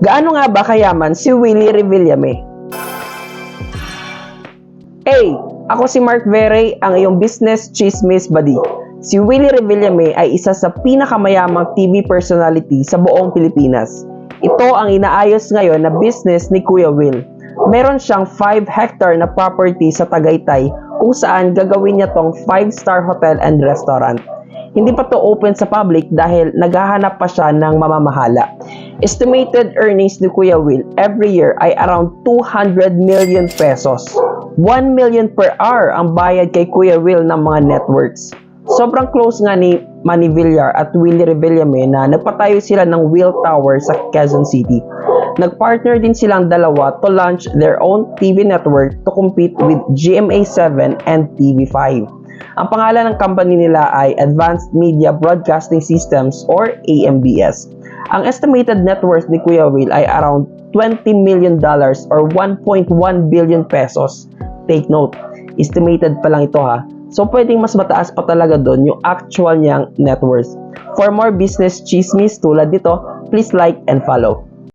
Gaano nga ba kayaman si Willie Revillame? A. Ako si Mark Verey, ang iyong business chismis buddy. Si Willie Revillame ay isa sa pinakamayamang TV personality sa buong Pilipinas. Ito ang inaayos ngayon na business ni Kuya Will. Meron siyang 5 hectare na property sa Tagaytay kung saan gagawin niya tong 5-star hotel and restaurant. Hindi pa to open sa public dahil naghahanap pa siya ng mamamahala. Estimated earnings ni Kuya Will every year ay around 200 million pesos. 1 million per hour ang bayad kay Kuya Will ng mga networks. Sobrang close nga ni Manny Villar at Willie Revillame na nagpatayo sila ng Will Tower sa Quezon City. Nagpartner din silang dalawa to launch their own TV network to compete with GMA7 and TV5. Ang pangalan ng company nila ay Advanced Media Broadcasting Systems or AMBS. Ang estimated net worth ni Kuya Will ay around $20 million or 1.1 billion pesos. Take note, estimated pa lang ito ha. So pwedeng mas mataas pa talaga doon yung actual niyang net worth. For more business chismis tulad dito, please like and follow.